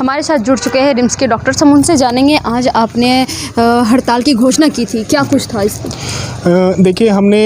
हमारे साथ जुड़ चुके हैं रिम्स के डॉक्टर, हम उनसे जानेंगे आज आपने हड़ताल की घोषणा की थी, क्या कुछ था इसमें? देखिए, हमने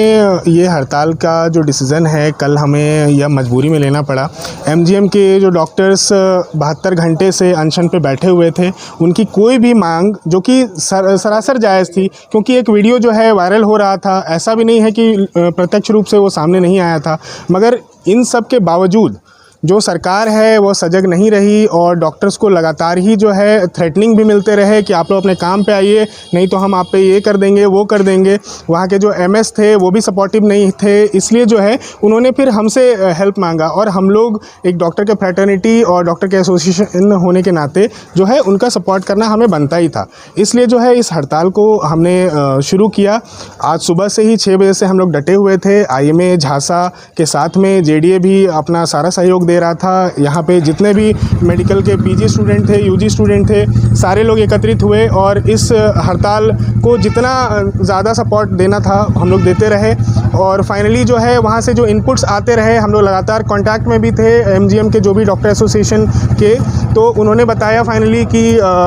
ये हड़ताल का जो डिसीज़न है कल हमें यह मजबूरी में लेना पड़ा। एमजीएम के जो डॉक्टर्स 72 घंटे से अनशन पे बैठे हुए थे, उनकी कोई भी मांग जो कि सरासर जायज़ थी, क्योंकि एक वीडियो जो है वायरल हो रहा था, ऐसा भी नहीं है कि प्रत्यक्ष रूप से वो सामने नहीं आया था, मगर इन सब के बावजूद जो सरकार है वो सजग नहीं रही और डॉक्टर्स को लगातार ही जो है थ्रेटनिंग भी मिलते रहे कि आप लोग अपने काम पे आइए, नहीं तो हम आप पे ये कर देंगे वो कर देंगे। वहाँ के जो एमएस थे वो भी सपोर्टिव नहीं थे, इसलिए जो है उन्होंने फिर हमसे हेल्प मांगा और हम लोग एक डॉक्टर के फ्रेटर्निटी और डॉक्टर के एसोसिएशन होने के नाते जो है उनका सपोर्ट करना हमें बनता ही था। इसलिए जो है इस हड़ताल को हमने शुरू किया। आज सुबह से ही 6 बजे से हम लोग डटे हुए थे। आईएमए झांसा के साथ में जेडीए भी अपना सारा सहयोग दे रहा था। यहाँ पे जितने भी मेडिकल के पीजी स्टूडेंट थे, यूजी स्टूडेंट थे, सारे लोग एकत्रित हुए और इस हड़ताल को जितना ज़्यादा सपोर्ट देना था हम लोग देते रहे। और फाइनली जो है वहाँ से जो इनपुट्स आते रहे, हम लोग लगातार कांटेक्ट में भी थे एमजीएम के जो भी डॉक्टर एसोसिएशन के, तो उन्होंने बताया फाइनली कि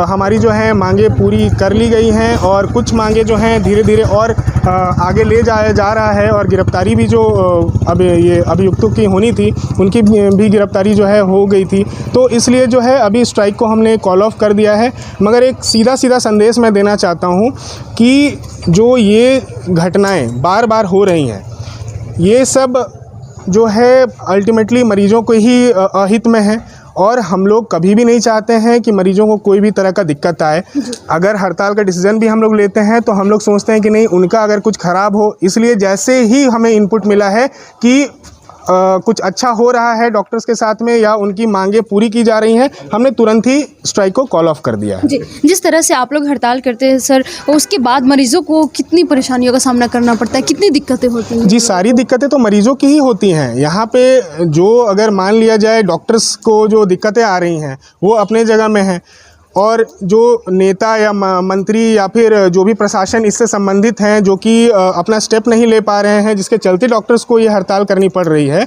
हमारी जो है मांगे पूरी कर ली गई हैं और कुछ मांगे जो हैं धीरे धीरे और आगे ले जाया जा रहा है। और गिरफ्तारी भी जो अब ये अभियुक्तों की होनी थी उनकी भी गिरफ्तारी जो है हो गई थी। तो इसलिए जो है अभी स्ट्राइक को हमने कॉल ऑफ कर दिया है। मगर एक सीधा सीधा संदेश मैं देना चाहता हूँ कि जो ये घटनाएं बार बार हो रही हैं, ये सब जो है अल्टीमेटली मरीजों को ही अहित में है और हम लोग कभी भी नहीं चाहते हैं कि मरीजों को कोई भी तरह का दिक्कत आए। अगर हड़ताल का डिसीज़न भी हम लोग लेते हैं तो हम लोग सोचते हैं कि नहीं, उनका अगर कुछ ख़राब हो, इसलिए जैसे ही हमें इनपुट मिला है कि कुछ अच्छा हो रहा है डॉक्टर्स के साथ में या उनकी मांगे पूरी की जा रही हैं, हमने तुरंत ही स्ट्राइक को कॉल ऑफ कर दिया है। जी, जिस तरह से आप लोग हड़ताल करते हैं सर, उसके बाद मरीजों को कितनी परेशानियों का सामना करना पड़ता है, कितनी दिक्कतें होती हैं? जी, सारी दिक्कतें तो मरीजों की ही होती हैं। यहाँ पे जो अगर मान लिया जाए डॉक्टर्स को जो दिक्कतें आ रही हैं वो अपने जगह में हैं, और जो नेता या मंत्री या फिर जो भी प्रशासन इससे संबंधित हैं जो कि अपना स्टेप नहीं ले पा रहे हैं, जिसके चलते डॉक्टर्स को ये हड़ताल करनी पड़ रही है,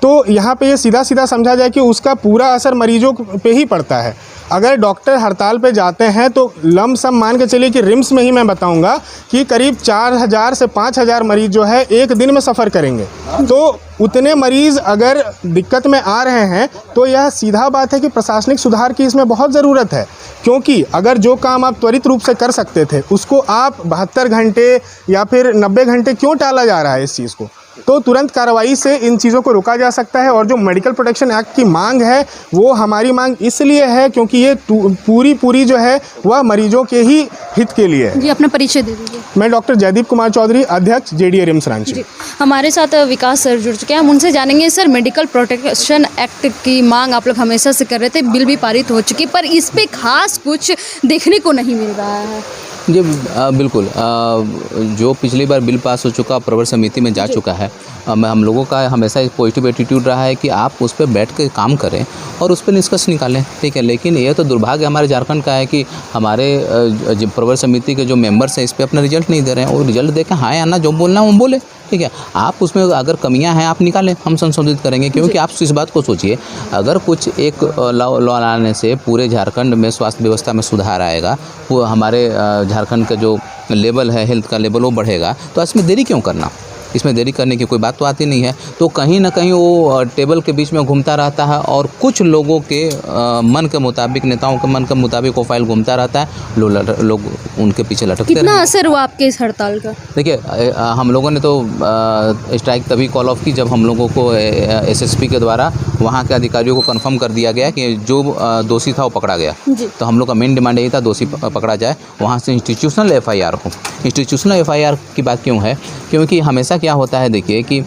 तो यहाँ पे ये सीधा सीधा समझा जाए कि उसका पूरा असर मरीजों पे ही पड़ता है। अगर डॉक्टर हड़ताल पे जाते हैं तो लमसम मान के चलिए कि रिम्स में ही मैं बताऊंगा कि करीब 4000 से 5000 मरीज जो है एक दिन में सफ़र करेंगे। तो उतने मरीज़ अगर दिक्कत में आ रहे हैं तो यह सीधा बात है कि प्रशासनिक सुधार की इसमें बहुत ज़रूरत है, क्योंकि अगर जो काम आप त्वरित रूप से कर सकते थे उसको आप 72 घंटे या फिर 90 घंटे क्यों टाला जा रहा है इस चीज़ को? तो तुरंत कार्रवाई से इन चीज़ों को रोका जा सकता है। और जो मेडिकल प्रोटेक्शन एक्ट की मांग है वो हमारी मांग इसलिए है क्योंकि ये पूरी जो है वह मरीजों के ही हित के लिए है। जी, अपना परिचय दे दीजिए। मैं डॉक्टर जयदीप कुमार चौधरी, अध्यक्ष जेडीए रिम्स रांची। हमारे साथ विकास सर जुड़ चुके हैं, हम उनसे जानेंगे सर, मेडिकल प्रोटेक्शन एक्ट की मांग आप लोग हमेशा से कर रहे थे, बिल भी पारित हो चुकी, पर इस पर खास कुछ देखने को नहीं मिल रहा है। जी बिल्कुल, जो पिछली बार बिल पास हो चुका प्रवर समिति में जा चुका है, हम लोगों का हमेशा एक पॉजिटिव एटीट्यूड रहा है कि आप उस पर बैठ के काम करें और उस पर निष्कर्ष निकालें, ठीक है। लेकिन ये तो दुर्भाग्य हमारे झारखंड का है कि हमारे प्रवर समिति के जो मेंबर्स हैं इस पर अपना रिजल्ट नहीं दे रहे हैं, और रिजल्ट देकर हाँ या ना जो बोलना है वो बोले, ठीक है। आप उसमें अगर कमियां हैं आप निकालें, हम संशोधित करेंगे। क्योंकि आप इस बात को सोचिए, अगर कुछ एक लॉ लाने से पूरे झारखंड में स्वास्थ्य व्यवस्था में सुधार आएगा, वो हमारे झारखंड का जो लेवल है, हेल्थ का लेवल, वो बढ़ेगा, तो इसमें देरी क्यों करना? इसमें देरी करने की कोई बात तो आती नहीं है। तो कहीं ना कहीं वो टेबल के बीच में घूमता रहता है और कुछ लोगों के मन के मुताबिक, नेताओं के मन के मुताबिक वो फाइल घूमता रहता है, लोग उनके पीछे लटकते कितना असर हुआ आपके इस हड़ताल का? देखिए, हम लोगों ने तो स्ट्राइक तभी कॉल ऑफ की जब हम लोगों को एसएसपी के द्वारा वहाँ के अधिकारियों को कंफर्म कर दिया गया कि जो दोषी था वो पकड़ा गया। तो हम लोग का मेन डिमांड यही था, दोषी पकड़ा जाए, वहाँ से इंस्टीट्यूशनल एफआईआर हो। इंस्टीट्यूशनल एफआईआर की बात क्यों है? क्योंकि हमेशा क्या होता है, देखिए कि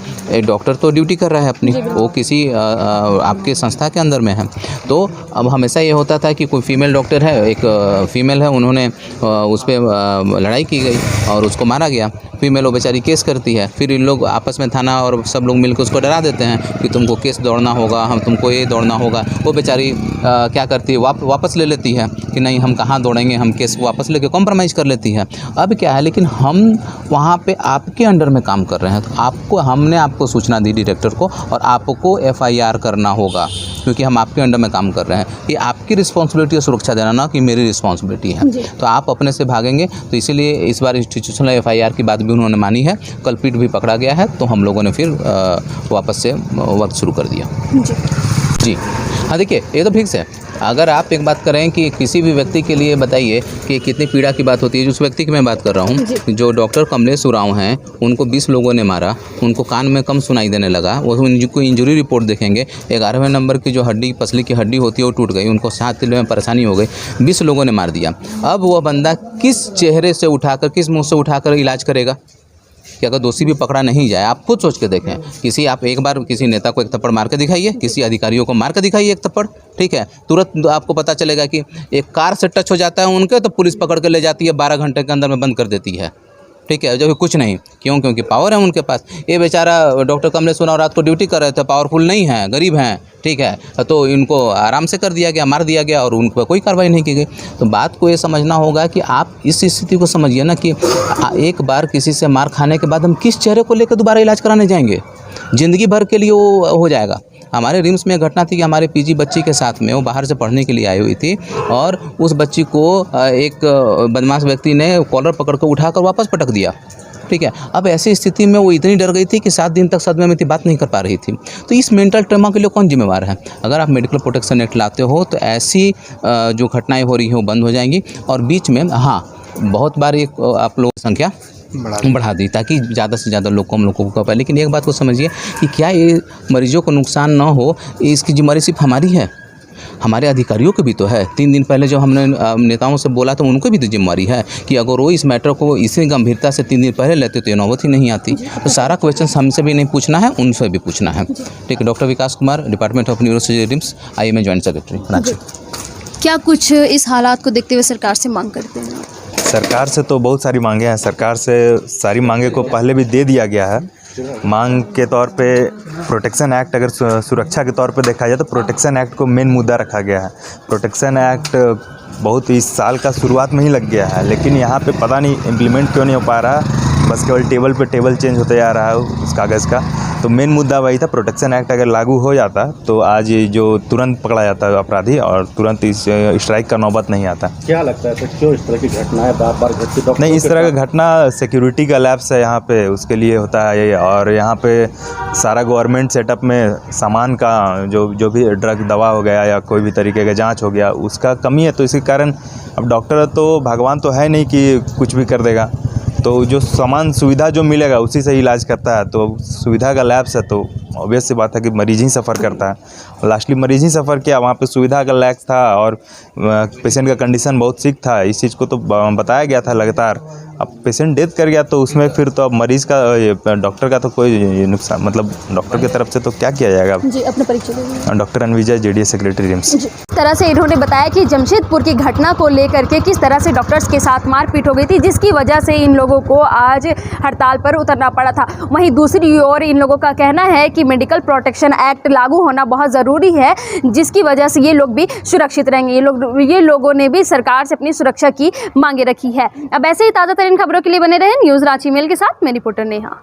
डॉक्टर तो ड्यूटी कर रहा है अपनी, वो किसी आपके संस्था के अंदर में है। तो अब हमेशा ये होता था कि कोई फीमेल डॉक्टर है, एक फीमेल है, उन्होंने उस पर लड़ाई की गई और उसको मारा गया। फीमेल वो बेचारी केस करती है, फिर इन लोग आपस में थाना और सब लोग मिलकर उसको डरा देते हैं कि तुमको केस दौड़ना होगा, हम तुमको ये दौड़ना होगा। वो बेचारी क्या करती है, वापस ले लेती है कि नहीं हम कहाँ दौड़ेंगे, हम केस वापस लेके कॉम्प्रोमाइज़ कर लेती है। अब क्या है, लेकिन हम वहाँ पे आपके अंडर में काम कर रहे हैं, तो हमने आपको सूचना दी डायरेक्टर को, और आपको FIR करना होगा क्योंकि हम आपके अंडर में काम कर रहे हैं। ये आपकी रिस्पॉन्सिबिलिटी है सुरक्षा देना, ना कि मेरी रिस्पॉन्सिबिलिटी है। तो आप अपने से भागेंगे, तो इसीलिए इस बार इंस्टीट्यूशनल FIR की बात भी उन्होंने मानी है। कल्प्रिट भी पकड़ा गया है, तो हम लोगों ने फिर वापस से वर्क शुरू कर दिया। जी हाँ, देखिए ये तो फिक्स है। अगर आप एक बात करें कि किसी भी व्यक्ति के लिए बताइए कि कितनी पीड़ा की बात होती है, उस व्यक्ति की मैं बात कर रहा हूँ जो डॉक्टर कमलेश उरांव हैं, उनको 20 लोगों ने मारा, उनको कान में कम सुनाई देने लगा, वो उनको इंजरी रिपोर्ट देखेंगे, 11वें नंबर की जो हड्डी पसली की हड्डी होती है वो टूट गई, उनको सांस लेने में परेशानी हो गई, 20 लोगों ने मार दिया। अब वह बंदा किस चेहरे से उठाकर, किस मुँह से उठाकर इलाज करेगा कि अगर दोषी भी पकड़ा नहीं जाए? आप खुद सोच के देखें। आप एक बार किसी नेता को एक थप्पड़ मार के दिखाइए, किसी अधिकारियों को मार के दिखाइए एक थप्पड़, ठीक है, तुरंत आपको पता चलेगा कि एक कार से टच हो जाता है उनके तो पुलिस पकड़ के ले जाती है, 12 घंटे के अंदर में बंद कर देती है, ठीक है, जब कुछ नहीं। क्यों? क्योंकि पावर है उनके पास। ये बेचारा डॉक्टर कमलेश उरांव रात को ड्यूटी कर रहे थे, पावरफुल नहीं है, गरीब हैं, ठीक है, तो इनको आराम से कर दिया गया, मार दिया गया और उन पर कोई कार्रवाई नहीं की गई। तो बात को ये समझना होगा कि आप इस स्थिति को समझिए ना कि एक बार किसी से मार खाने के बाद हम किस चेहरे को लेकर दोबारा इलाज कराने जाएंगे? ज़िंदगी भर के लिए वो हो जाएगा। हमारे रिम्स में एक घटना थी कि हमारे PG बच्ची के साथ में, वो बाहर से पढ़ने के लिए आई हुई थी और उस बच्ची को एक बदमाश व्यक्ति ने कॉलर पकड़ कर उठाकर वापस पटक दिया, ठीक है। अब ऐसी स्थिति में वो इतनी डर गई थी कि 7 दिन तक सदमे में थी, बात नहीं कर पा रही थी। तो इस मेंटल ट्रमा के लिए कौन जिम्मेवार है? अगर आप मेडिकल प्रोटेक्शन एक्ट लाते हो तो ऐसी जो घटनाएं हो रही हैं वो बंद हो जाएंगी। और बीच में हाँ, बहुत बार एक आप लोगों की संख्या बढ़ा दी ताकि ज़्यादा से ज़्यादा लोग, कम लोगों को पाए। लेकिन एक बात को समझिए कि क्या ये मरीजों को नुकसान ना हो, इसकी जिम्मेदारी सिर्फ हमारी है, हमारे अधिकारियों की भी तो है। 3 दिन पहले जो हमने नेताओं से बोला तो उनको भी तो जिम्मेवारी है कि अगर वो इस मैटर को इसी गंभीरता से 3 दिन पहले लेते तो ये नौबत ही नहीं आती। तो सारा क्वेश्चन हमसे भी नहीं पूछना है, उनसे भी पूछना है, ठीक है। Doctor Vikas Kumar, department of neurosurgery RIMS, IMA joint secretary, Ranchi. क्या कुछ इस हालात को देखते हुए सरकार से मांग करते हैं? सरकार से तो बहुत सारी मांगे हैं, सरकार से सारी मांगे को पहले भी दे दिया गया है। मांग के तौर पे प्रोटेक्शन एक्ट, अगर सुरक्षा के तौर पे देखा जाए तो प्रोटेक्शन एक्ट को मेन मुद्दा रखा गया है। प्रोटेक्शन एक्ट बहुत इस साल का शुरुआत में ही लग गया है, लेकिन यहाँ पे पता नहीं इम्प्लीमेंट क्यों नहीं हो पा रहा, बस केवल टेबल पे टेबल चेंज होते जा रहा है उस कागज़ का। तो मेन मुद्दा वही था, प्रोटेक्शन एक्ट अगर लागू हो जाता तो आज ये जो तुरंत पकड़ा जाता है अपराधी और तुरंत इस स्ट्राइक का नौबत नहीं आता। क्या लगता है सर, क्यों इस तरह की घटनाएं बार-बार घटती? नहीं, इस तरह का घटना सिक्योरिटी का लैप्स है यहाँ पे, उसके लिए होता है ये। और यहाँ पे सारा गवर्नमेंट सेटअप में सामान का जो भी ड्रग दवा हो गया या कोई भी तरीके का जांच हो गया, उसका कमी है। तो इसी कारण अब डॉक्टर तो भगवान तो है नहीं कि कुछ भी कर देगा, तो जो सामान सुविधा जो मिलेगा उसी से इलाज करता है। तो सुविधा का लैप्स है तो ऑब्वियस सी बात है कि मरीज ही सफ़र करता है। लास्टली मरीज ही सफ़र किया, वहाँ पे सुविधा का लैक्स था और पेशेंट का कंडीशन बहुत सिक था, इस चीज़ को तो बताया गया था लगातार। अब पेशेंट डेथ कर गया तो उसमें फिर तो अब मरीज़ का, डॉक्टर का तो कोई नुकसान, मतलब डॉक्टर की तरफ से तो क्या किया जाएगा। जी, अपना परिचय दीजिए। Doctor Anvijay, JDS secretary RIMS. इस तरह से इन्होंने बताया कि जमशेदपुर की घटना को लेकर के किस तरह से डॉक्टर्स के साथ मारपीट हो गई थी, जिसकी वजह से इन लोगों को आज हड़ताल पर उतरना पड़ा था। वहीं दूसरी ओर इन लोगों का कहना है कि मेडिकल प्रोटेक्शन एक्ट लागू होना बहुत ज़रूरी है, जिसकी वजह से ये लोग भी सुरक्षित रहेंगे। ये लोगों ने भी सरकार से अपनी सुरक्षा की मांगे रखी है। अब ऐसे ही ताज़ा तरीन खबरों के लिए बने रहें न्यूज़ रांची मेल के साथ। मैं रिपोर्टर नेहा।